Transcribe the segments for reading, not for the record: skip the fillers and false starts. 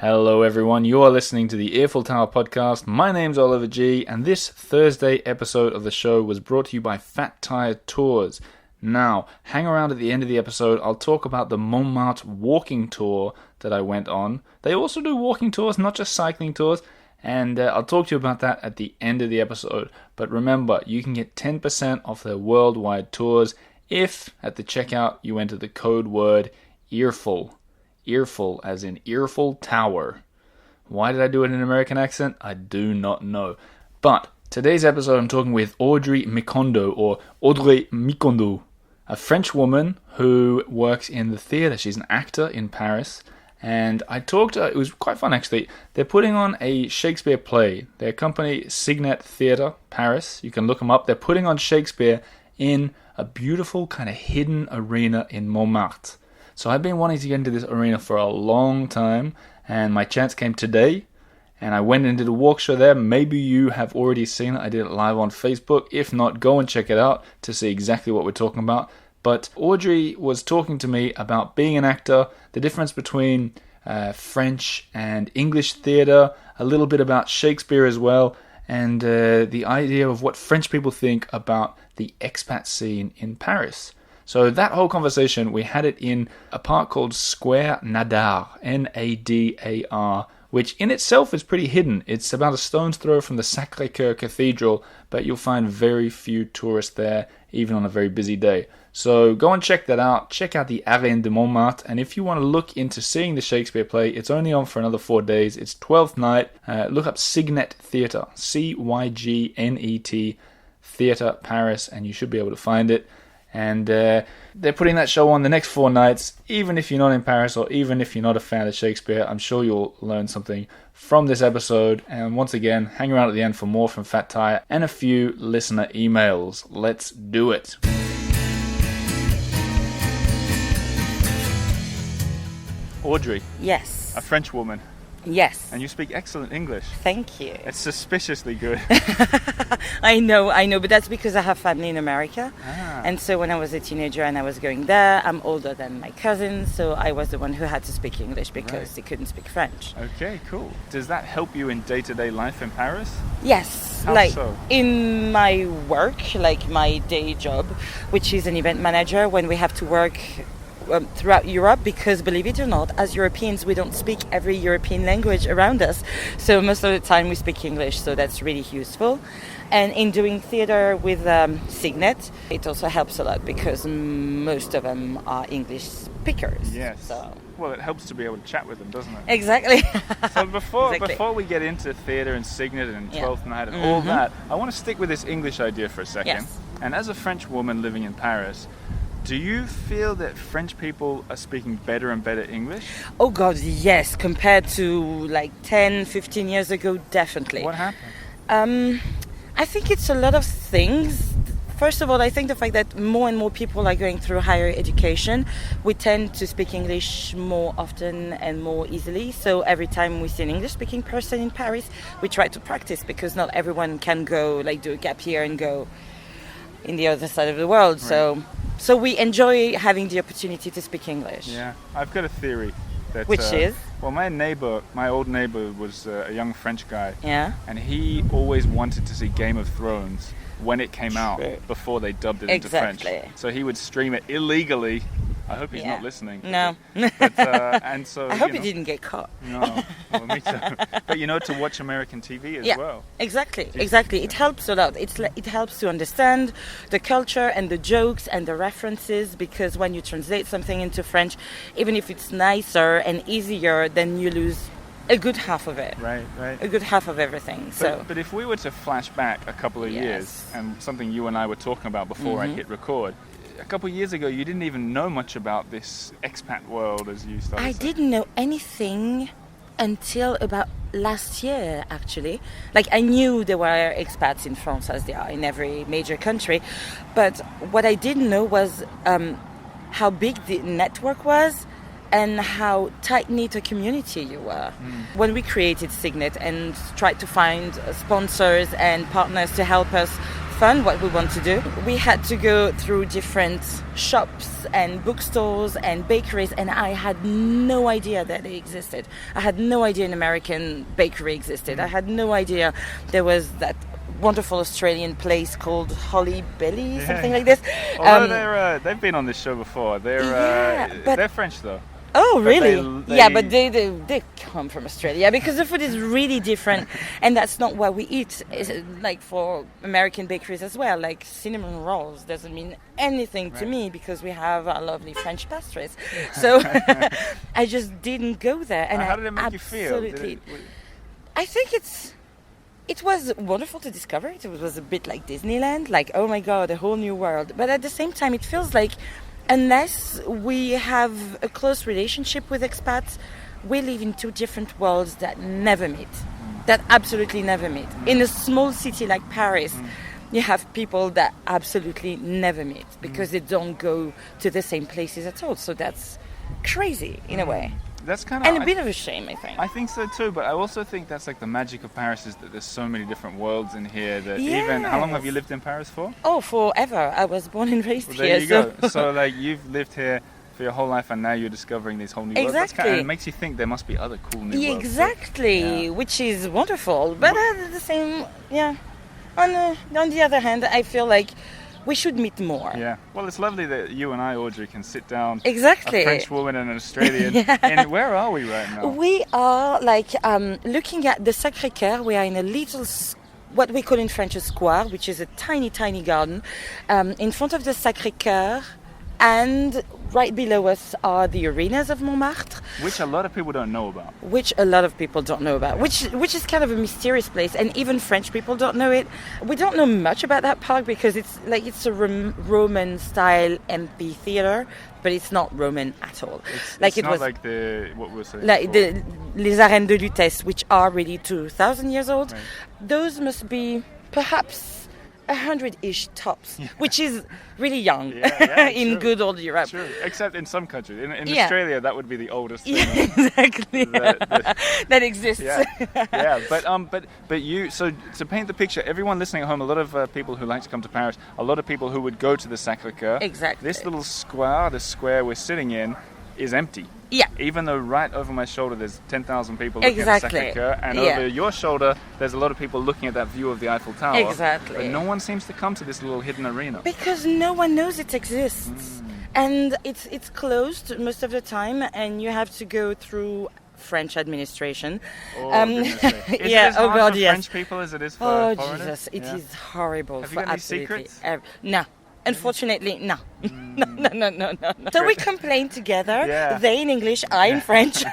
Hello everyone, you are listening to the Eiffel Tower podcast. My name's Oliver G, and this Thursday episode of the show was brought to you by Fat Tire Tours. Now, hang around at the end of the episode, I'll talk about the Montmartre walking tour that I went on. They also do walking tours, not just cycling tours, and I'll talk to you about that at the end of the episode. But remember, you can get 10% off their worldwide tours if, at the checkout, you enter the code word EARFUL. Earful, as in Eiffel Tower. Why did I do it in an American accent? I do not know. But today's episode I'm talking with Audrey Mikondo, or Audrey Mikondo, a French woman who works in the theatre. She's an actor in Paris. And I talked to her, it was quite fun actually. They're putting on a Shakespeare play. Their company, Signet Theatre, Paris. You can look them up. They're putting on Shakespeare in a beautiful kind of hidden arena in Montmartre. So I've been wanting to get into this arena for a long time, and my chance came today, and I went and did a walk show there. Maybe you have already seen it. I did it live on Facebook. If not, go and check it out to see exactly what we're talking about. But Audrey was talking to me about being an actor, the difference between French and English theatre, a little bit about Shakespeare as well, and the idea of what French people think about the expat scene in Paris. So that whole conversation, we had it in a park called Square Nadar, N-A-D-A-R, which in itself is pretty hidden. It's about a stone's throw from the Sacré-Cœur Cathedral, but you'll find very few tourists there, even on a very busy day. So go and check that out. Check out the Arène de Montmartre, and if you want to look into seeing the Shakespeare play, it's only on for another 4 days. It's 12th night. Look up Signet Theatre, C-Y-G-N-E-T, Theatre Paris, and you should be able to find it. And they're putting that show on the next 4 nights. Even if you're not in Paris or even if you're not a fan of Shakespeare, I'm sure you'll learn something from this episode. And once again, hang around at the end for more from Fat Tire and a few listener emails. Let's do it. Audrey. Yes. A French woman. Yes. And you speak excellent English. Thank you. It's suspiciously good. I know, but that's because I have family in America. And so when I was a teenager and I was going there, I'm older than my cousins, so I was the one who had to speak English because they couldn't speak French. Okay, cool. Does that help you in day-to-day life in Paris? Yes. How like so? In my work, like my day job, which is an event manager, when we have to work throughout Europe, because believe it or not, as Europeans we don't speak every European language around us, so most of the time we speak English, so that's really useful. And in doing theatre with Signet, it also helps a lot because most of them are English speakers. Yes. So. Well, it helps to be able to chat with them, doesn't it? Exactly. So before we get into theatre and Signet and 12th Night and all that, I want to stick with this English idea for a second. Yes. And as a French woman living in Paris, do you feel that French people are speaking better and better English? Oh God, yes. Compared to like 10, 15 years ago, definitely. What happened? I think it's a lot of things. First of all, I think the fact that more and more people are going through higher education, we tend to speak English more often and more easily. So every time we see an English-speaking person in Paris, we try to practice because not everyone can go, like do a gap year and go in the other side of the world. Right. So we enjoy having the opportunity to speak English. Yeah, I've got a theory. Which is? Well, my old neighbor was a young French guy. Yeah. And he always wanted to see Game of Thrones when it came out before they dubbed it into French. So he would stream it illegally. I hope he's not listening. No. But, and so, I hope he didn't get caught. No, well, me too. But to watch American TV as well. Exactly. It helps a lot. It helps to understand the culture and the jokes and the references, because when you translate something into French, even if it's nicer and easier, then you lose a good half of it. Right. A good half of everything. But if we were to flash back a couple of years, and something you and I were talking about before I hit record, a couple of years ago, you didn't even know much about this expat world, as you started. I didn't know anything until about last year, actually. Like, I knew there were expats in France, as there are in every major country, but what I didn't know was how big the network was and how tight-knit a community you were. When we created Signet and tried to find sponsors and partners to help us fun what we want to do. We had to go through different shops and bookstores and bakeries, and I had no idea that they existed. I had no idea an American bakery existed. I had no idea there was that wonderful Australian place called Holly Belly, something like this. Although they've been on this show before. They're French though. Oh, really? But but they come from Australia because the food is really different, and that's not what we eat. It's like for American bakeries as well, like cinnamon rolls doesn't mean anything to me because we have our lovely French pastries. So I just didn't go there. And how did it make you feel? I think it was wonderful to discover it. It was a bit like Disneyland, like, oh my God, a whole new world. But at the same time, it feels like unless we have a close relationship with expats, we live in two different worlds that never meet, that absolutely never meet. In a small city like Paris, you have people that absolutely never meet because they don't go to the same places at all. So that's crazy in a way. That's kind of... And a bit of a shame, I think. I think so too, but I also think that's like the magic of Paris is that there's so many different worlds in here that even... How long have you lived in Paris for? Oh, forever. I was born and raised here. There you go. So like you've lived here for your whole life and now you're discovering these whole new worlds. Exactly. And it makes you think there must be other cool new worlds. Exactly, which is wonderful. But at the same... On the other hand, I feel like we should meet more. Yeah. Well, it's lovely that you and I, Audrey, can sit down. Exactly. A French woman and an Australian. And where are we right now? We are looking at the Sacré-Cœur. We are in a little, what we call in French a square, which is a tiny, tiny garden, in front of the Sacré-Cœur. And right below us are the arenas of Montmartre. Which a lot of people don't know about. Which is kind of a mysterious place, and even French people don't know it. We don't know much about that park because it's a Roman-style amphitheater, but it's not Roman at all. It's not like what we're saying. Like les arènes de Lutèce, which are really 2,000 years old. Right. Those must be perhaps 100-ish tops, which is really young in true. good old Europe. True, except in some countries. In Australia, that would be the oldest thing. Exactly. That exists. But you. So to paint the picture, everyone listening at home, a lot of people who like to come to Paris, a lot of people who would go to the Sacré-Cœur. Exactly. This little square, the square we're sitting in, is empty. Yeah. Even though right over my shoulder there's 10,000 people looking at the Sacré-Cœur, and over your shoulder there's a lot of people looking at that view of the Eiffel Tower. Exactly. But no one seems to come to this little hidden arena. Because no one knows it exists. And it's closed most of the time, and you have to go through French administration. Oh, goodness me. Is it as hard for French people as it is for foreigners? Oh, Jesus, it is horrible. Have you got any secrets? No. Unfortunately, no. No. So we complain together. They in English, I in French.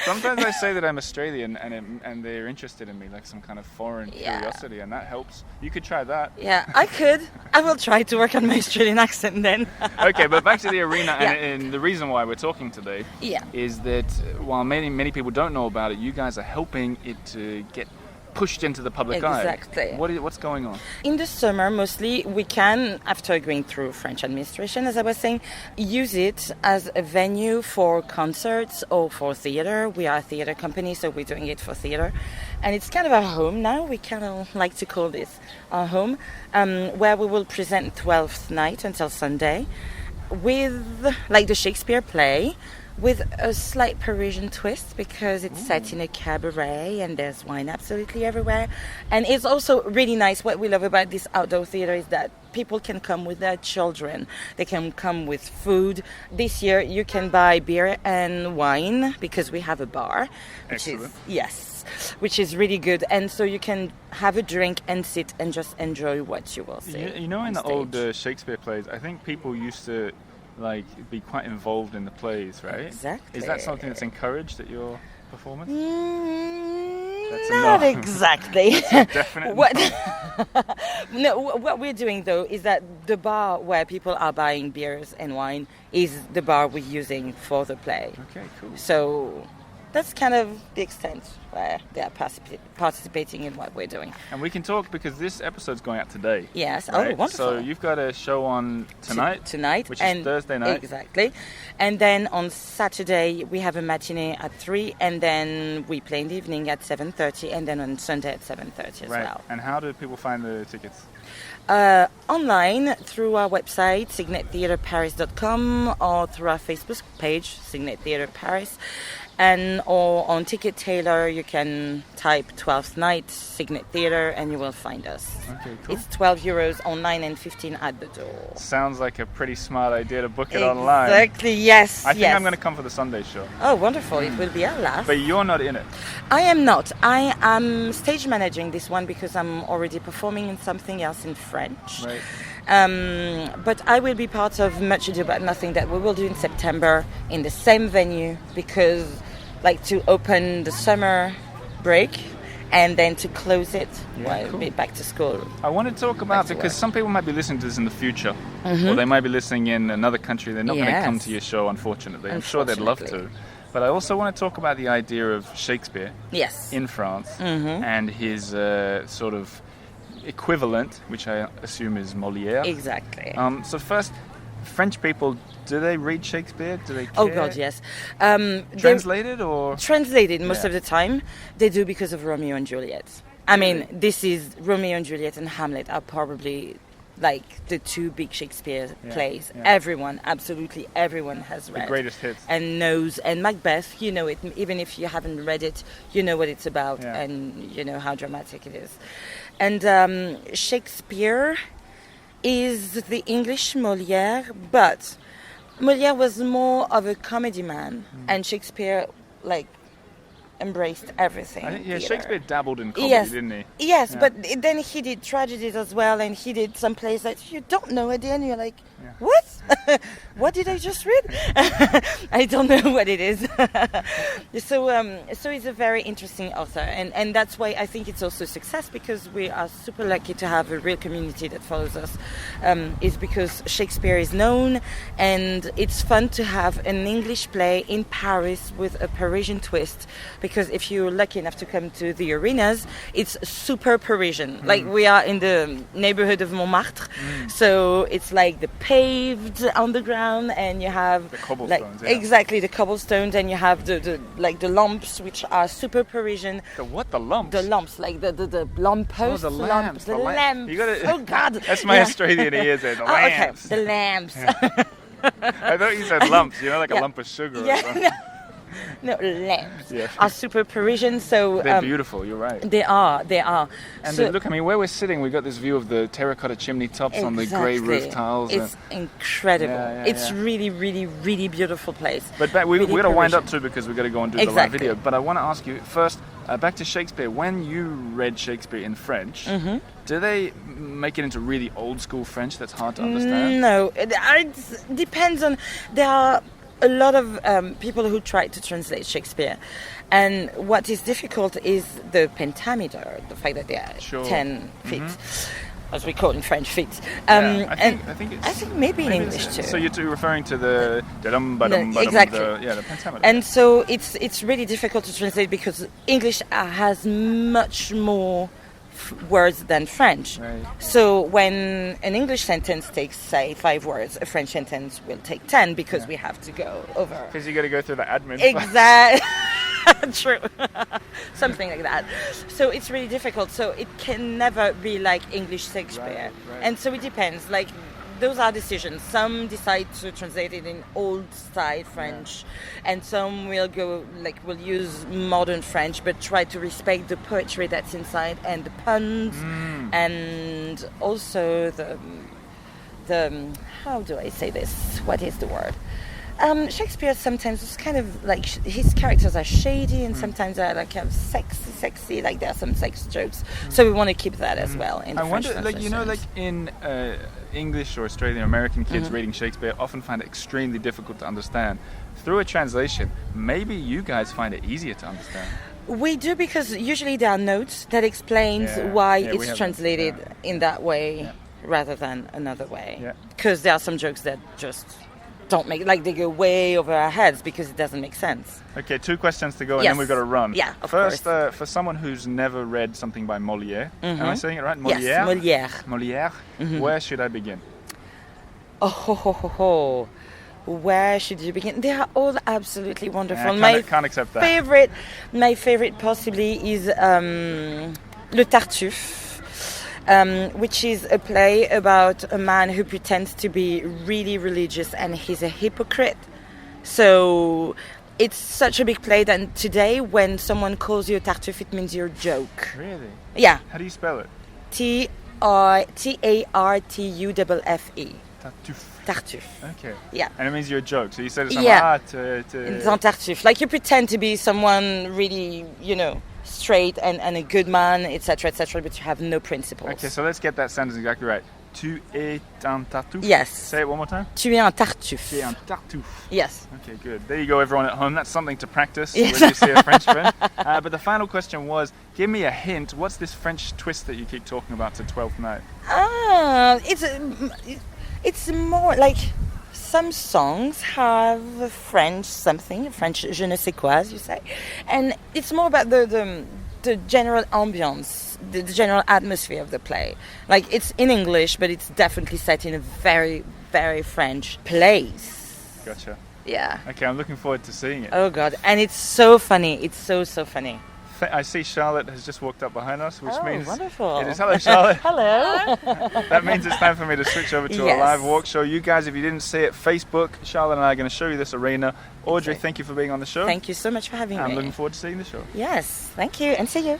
Sometimes I say that I'm Australian and they're interested in me, like some kind of foreign curiosity, and that helps. You could try that. Yeah, I could. I will try to work on my Australian accent then. Okay, but back to the arena, and the reason why we're talking today is that while many people don't know about it, you guys are helping it to get pushed into the public eye. Exactly. What's going on? In the summer, mostly, we can, after going through French administration, as I was saying, use it as a venue for concerts or for theater. We are a theater company, so we're doing it for theater. And it's kind of our home now. We kind of like to call this our home, where we will present 12th night until Sunday with, like, the Shakespeare play, with a slight Parisian twist because it's set in a cabaret and there's wine absolutely everywhere. And it's also really nice. What we love about this outdoor theater is that people can come with their children. They can come with food. This year you can buy beer and wine because we have a bar. Which is really good. And so you can have a drink and sit and just enjoy what you will see. You know, in the old Shakespeare plays, I think people used to be quite involved in the plays, right? Exactly. Is that something that's encouraged at your performance? Not exactly. Definitely. What we're doing though is that the bar where people are buying beers and wine is the bar we're using for the play. Okay, cool. So that's kind of the extent where they are participating in what we're doing. And we can talk because this episode's going out today. Yes. Right? Oh, wonderful. So you've got a show on tonight. Tonight. Which is Thursday night. Exactly. And then on Saturday we have a matinee at 3, and then we play in the evening at 7:30, and then on Sunday at 7:30 as well. And how do people find the tickets? Online through our website signettheatreparis.com, or through our Facebook page Signet Theatre Paris, or on Ticket Tailor you can type 12th Night Signet Theatre and you will find us. Okay, cool. It's €12 online and 15 at the door. Sounds like a pretty smart idea to book it online. Exactly, yes. I think I'm going to come for the Sunday show. Oh, wonderful. It will be a laugh. But you're not in it. I am not. I am stage managing this one because I'm already performing in something else in French. Right. But I will be part of Much Ado About Nothing that we will do in September in the same venue, because to open the summer break and then to close it while cool. be back to school. I want to talk about, because some people might be listening to this in the future, or they might be listening in another country. They're not going to come to your show, unfortunately. I'm sure they'd love to. But I also want to talk about the idea of Shakespeare in France and his sort of equivalent, which I assume is Molière. Exactly. So first, French people, do they read Shakespeare? Do they care? Oh God, yes. Translated or? Translated most of the time. They do because of Romeo and Juliet. I mean, this is Romeo and Juliet and Hamlet are probably the two big Shakespeare plays. Yeah. Everyone, absolutely everyone has read. The greatest hits. And knows. And Macbeth, you know it. Even if you haven't read it, you know what it's about and you know how dramatic it is. And Shakespeare is the English Molière, but Molière was more of a comedy man, and Shakespeare embraced everything. Shakespeare dabbled in comedy, didn't he? Yes, but then he did tragedies as well, and he did some plays that you don't know at the end. You're like, what? What did I just read? I don't know what it is. So he's a very interesting author, and that's why I think it's also a success, because we are super lucky to have a real community that follows us. Is because Shakespeare is known, and it's fun to have an English play in Paris with a Parisian twist. Because if you're lucky enough to come to the arenas, it's super Parisian. We are in the neighborhood of Montmartre, so it's the paved underground, and you have the cobblestones. Exactly, the cobblestones, and you have the lamps, which are super Parisian. The what? The lamps? The lamps, the lampposts. Oh, the lamps. The lamps. You gotta, oh God! That's my Australian ears. The lamps. Okay, the lamps. I thought you said lumps. A lump of sugar. Or something. No, lamps are super Parisian, so they're beautiful. You're right. They are. And look, where we're sitting, we got this view of the terracotta chimney tops on the grey roof tiles. It's incredible. It's really, really, really beautiful place. But we're going to wind up too, because we've got to go and do the live video. But I want to ask you first, back to Shakespeare. When you read Shakespeare in French, do they make it into really old school French that's hard to understand? No, it depends on. There are a lot of people who try to translate Shakespeare, and what is difficult is the pentameter, the fact that they are 10 feet, as we call it in French, feet. I think maybe in English too. So you're referring to the exactly, the pentameter. And so it's really difficult to translate, because English has much more words than French. Right. So when an English sentence takes, say, 5 words, a French sentence will take 10, because we have to go over. Because you got to go through the admin. Exactly. True. Something like that. So it's really difficult. So it can never be like English Shakespeare. Right. And so it depends. Those are decisions. Some decide to translate it in old style French, and some will will use modern French, but try to respect the poetry that's inside and the puns, and also the how do I say this? What is the word? Shakespeare sometimes is kind of his characters are shady, and sometimes are have sexy, there are some sex jokes. So we want to keep that as well in the French wonder, in English or Australian or American kids reading Shakespeare often find it extremely difficult to understand. Through a translation, maybe you guys find it easier to understand. We do, because usually there are notes that explains why it's translated in that way rather than another way. Because there are some jokes that just don't make, like, they go way over our heads because it doesn't make sense. Okay, 2 questions to go, and Yes. then we've got to run. Yeah, of First, course. for someone who's never read something by Molière, am I saying it right? Molière? Yes, Molière. Molière? Where should I begin? Oh, ho, ho, ho, ho. Where should you begin? They are all absolutely wonderful. Can't accept that. My favorite possibly is Le Tartuffe, which is a play about a man who pretends to be really religious and he's a hypocrite. So it's such a big play that today when someone calls you a Tartuffe, it means you're a joke. Really? Yeah. How do you spell it? Tartuffe. Tartuffe. Okay. Yeah. And it means you're a joke. So you said to Yeah. someone, It's un Tartuffe. Like you pretend to be someone really, straight and a good man, etc., but you have no principles. Okay, so let's get that sentence exactly right. Tu es un tartuffe? Yes. Say it one more time. Tu es un Tartuffe. Tu es un tartuffe. Yes. Okay, good. There you go, everyone at home. That's something to practice Yes. when you see a French friend. But the final question was, give me a hint. What's this French twist that you keep talking about to 12th night? It's more like some songs have French je ne sais quoi, as you say, and it's more about the general ambience, the general atmosphere of the play. Like it's in English, but it's definitely set in a very, very French place. Gotcha. Yeah. Okay, I'm looking forward to seeing it. Oh God, and it's so funny. It's so funny. I see Charlotte has just walked up behind us, which means wonderful. it is. Hello, Charlotte. Hello. That means it's time for me to switch over to a Yes. live walk show. You guys, if you didn't see it, Facebook, Charlotte and I are going to show you this arena. Audrey, Okay. thank you for being on the show. Thank you so much for having I'm me. looking forward to seeing the show. Yes, thank you, and see you.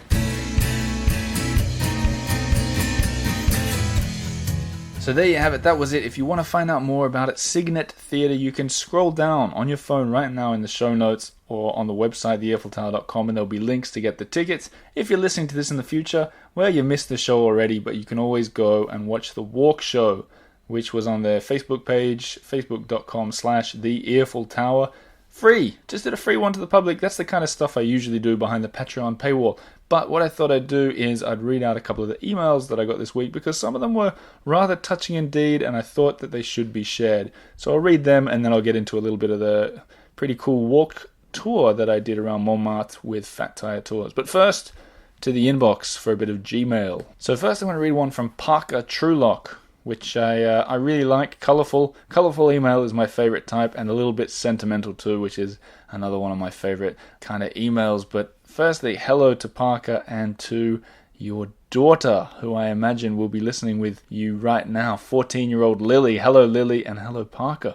So there you have it. That was it. If you want to find out more about it, Signet Theatre, you can scroll down on your phone right now in the show notes or on the website, theeiffeltower.com, and there'll be links to get the tickets. If you're listening to this in the future, well, you missed the show already, but you can always go and watch the walk show, which was on their Facebook page, facebook.com/theeiffeltower. Free. Just did a free one to the public. That's the kind of stuff I usually do behind the Patreon paywall. But what I thought I'd do is I'd read out a couple of the emails that I got this week because some of them were rather touching indeed and I thought that they should be shared. So I'll read them and then I'll get into a little bit of the pretty cool walk tour that I did around Montmartre with Fat Tire Tours. But first, to the inbox for a bit of Gmail. So first I want to read one from Parker Truelock, which I really like. Colourful email is my favourite type and a little bit sentimental too, which is another one of my favourite kind of emails. But firstly, hello to Parker and to your daughter, who I imagine will be listening with you right now, 14-year-old Lily. Hello, Lily, and hello, Parker.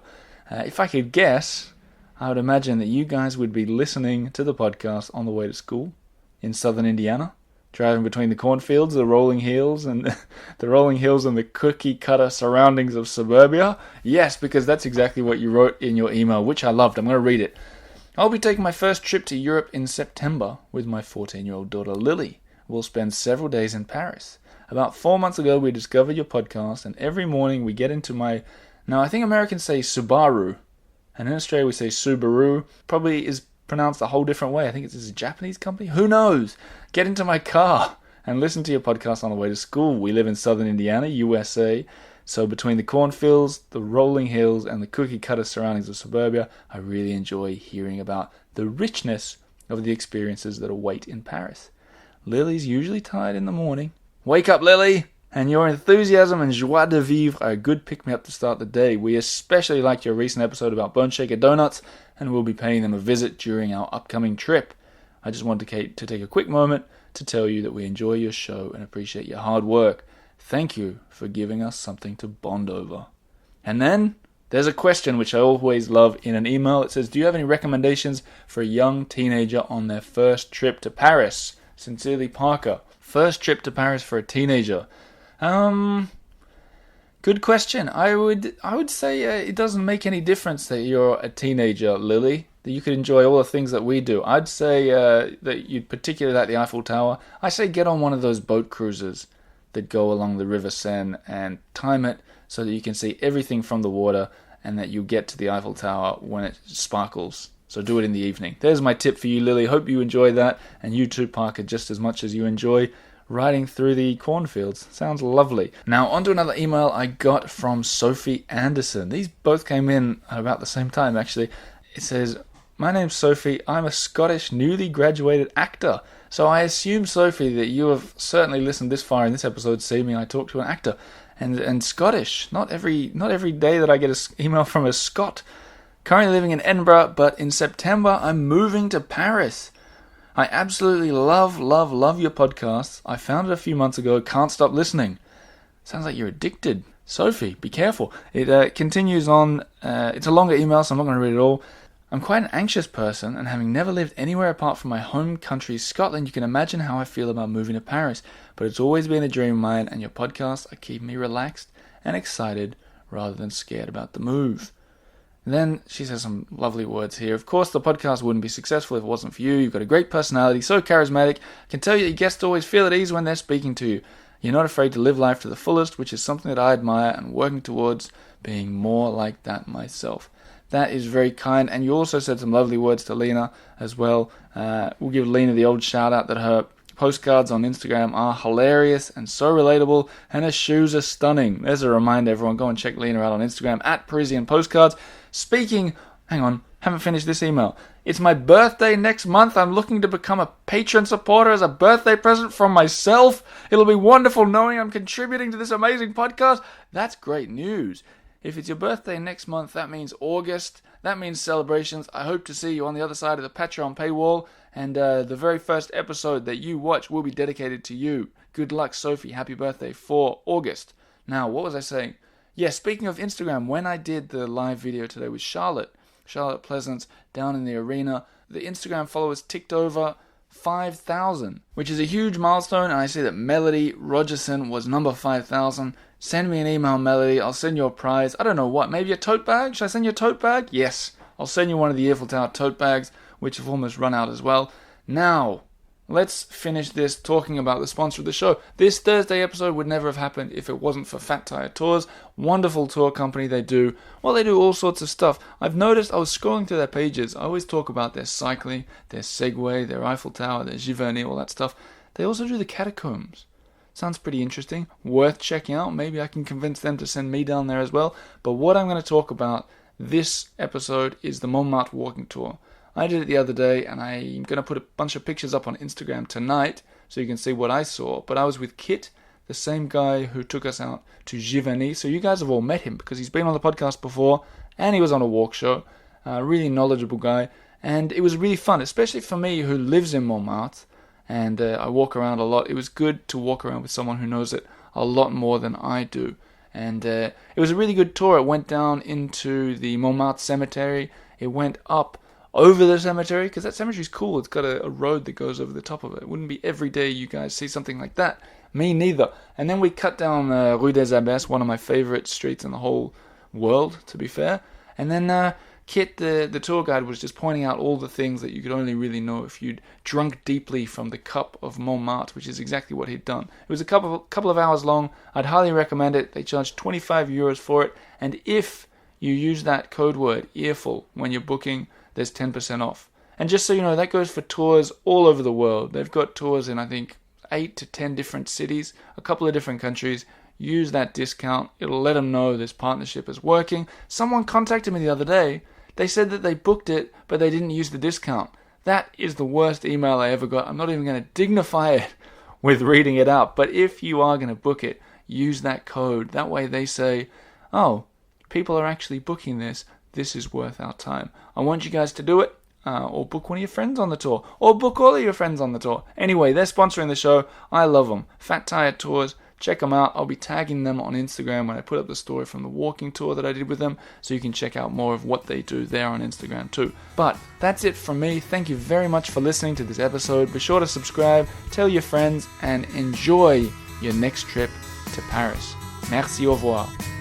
If I could guess, I would imagine that you guys would be listening to the podcast on the way to school in southern Indiana, driving between the cornfields, the rolling hills, and the cookie cutter surroundings of suburbia. Yes, because that's exactly what you wrote in your email, which I loved. I'm going to read it. I'll be taking my first trip to Europe in September with my 14-year-old daughter Lily. We'll spend several days in Paris. About 4 months ago, we discovered your podcast, and every morning we get into my... Now, I think Americans say Subaru, and in Australia we say Subaru. Probably is pronounced a whole different way. I think it's a Japanese company. Who knows? Get into my car and listen to your podcast on the way to school. We live in southern Indiana, USA. So between the cornfields, the rolling hills, and the cookie-cutter surroundings of suburbia, I really enjoy hearing about the richness of the experiences that await in Paris. Lily's usually tired in the morning. Wake up, Lily! And your enthusiasm and joie de vivre are a good pick-me-up to start the day. We especially liked your recent episode about Bone Shaker Donuts, and we'll be paying them a visit during our upcoming trip. I just wanted to take a quick moment to tell you that we enjoy your show and appreciate your hard work. Thank you for giving us something to bond over. And then there's a question which I always love in an email. It says, do you have any recommendations for a young teenager on their first trip to Paris? Sincerely, Parker. First trip to Paris for a teenager. Good question. I would say it doesn't make any difference that you're a teenager, Lily. That you could enjoy all the things that we do. I'd say that you'd particularly like the Eiffel Tower. I say get on one of those boat cruises that go along the River Seine and time it so that you can see everything from the water and that you get to the Eiffel Tower when it sparkles. So do it in the evening. There's my tip for you, Lily. Hope you enjoy that, and you too, Parker, just as much as you enjoy riding through the cornfields. Sounds lovely. Now, on to another email I got from Sophie Anderson. These both came in at about the same time, actually. It says, "My name's Sophie. I'm a Scottish newly graduated actor." So I assume, Sophie, that you have certainly listened this far in this episode, see me, I talk to an actor. And Scottish. Not every day that I get an email from a Scot. Currently living in Edinburgh, but in September I'm moving to Paris. I absolutely love your podcast. I found it a few months ago. Can't stop listening. Sounds like you're addicted. Sophie, be careful. It continues on. It's a longer email, so I'm not going to read it all. "I'm quite an anxious person, and having never lived anywhere apart from my home country, Scotland, you can imagine how I feel about moving to Paris. But it's always been a dream of mine, and your podcasts are keeping me relaxed and excited rather than scared about the move." And then she says some lovely words here. "Of course, the podcast wouldn't be successful if it wasn't for you. You've got a great personality, so charismatic. I can tell you that your guests always feel at ease when they're speaking to you. You're not afraid to live life to the fullest, which is something that I admire, and working towards being more like that myself." That is very kind, and you also said some lovely words to Lena as well. We'll give Lena the old shout out that her postcards on Instagram are hilarious and so relatable, and her shoes are stunning. There's a reminder, everyone, go and check Lena out on Instagram at Parisian Postcards. Speaking, hang on, haven't finished this email. "It's my birthday next month. I'm looking to become a patron supporter as a birthday present from myself. It'll be wonderful knowing I'm contributing to this amazing podcast." That's great news. If it's your birthday next month, that means August. That means celebrations. I hope to see you on the other side of the Patreon paywall. And the very first episode that you watch will be dedicated to you. Good luck, Sophie. Happy birthday for August. Now, what was I saying? Yeah, speaking of Instagram, when I did the live video today with Charlotte Pleasance down in the arena, the Instagram followers ticked over 5,000, which is a huge milestone, and I see that Melody Rogerson was number 5,000. Send me an email, Melody. I'll send you a prize. I don't know what. Maybe a tote bag? Should I send you a tote bag? Yes. I'll send you one of the Eiffel Tower tote bags, which have almost run out as well. Now, let's finish this talking about the sponsor of the show. This Thursday episode would never have happened if it wasn't for Fat Tire Tours. Wonderful tour company. They do all sorts of stuff. I've noticed, I was scrolling through their pages, I always talk about their cycling, their Segway, their Eiffel Tower, their Giverny, all that stuff. They also do the catacombs. Sounds pretty interesting. Worth checking out. Maybe I can convince them to send me down there as well. But what I'm going to talk about this episode is the Montmartre walking tour. I did it the other day, and I'm going to put a bunch of pictures up on Instagram tonight so you can see what I saw. But I was with Kit, the same guy who took us out to Giverny. So you guys have all met him because he's been on the podcast before, and he was on a walk show. Really knowledgeable guy. And it was really fun, especially for me who lives in Montmartre. And I walk around a lot. It was good to walk around with someone who knows it a lot more than I do. And it was a really good tour. It went down into the Montmartre cemetery. It went up over the cemetery, because that cemetery's cool. It's got a road that goes over the top of it. It wouldn't be every day you guys see something like that. Me neither. And then we cut down Rue des Abbesses, one of my favorite streets in the whole world, to be fair. And then Kit, the tour guide, was just pointing out all the things that you could only really know if you'd drunk deeply from the cup of Montmartre, which is exactly what he'd done. It was a couple of hours long. I'd highly recommend it. They charged 25 euros for it. And if you use that code word, earful, when you're booking, there's 10% off. And just so you know, that goes for tours all over the world. They've got tours in, I think, 8 to 10 different cities, a couple of different countries. Use that discount. It'll let them know this partnership is working. Someone contacted me the other day. They said that they booked it, but they didn't use the discount. That is the worst email I ever got. I'm not even going to dignify it with reading it out. But if you are going to book it, use that code. That way they say, oh, people are actually booking this. This is worth our time. I want you guys to do it, or book one of your friends on the tour, or book all of your friends on the tour. Anyway, they're sponsoring the show. I love them. Fat Tire Tours. Check them out. I'll be tagging them on Instagram when I put up the story from the walking tour that I did with them, so you can check out more of what they do there on Instagram too. But that's it from me. Thank you very much for listening to this episode. Be sure to subscribe, tell your friends, and enjoy your next trip to Paris. Merci, au revoir.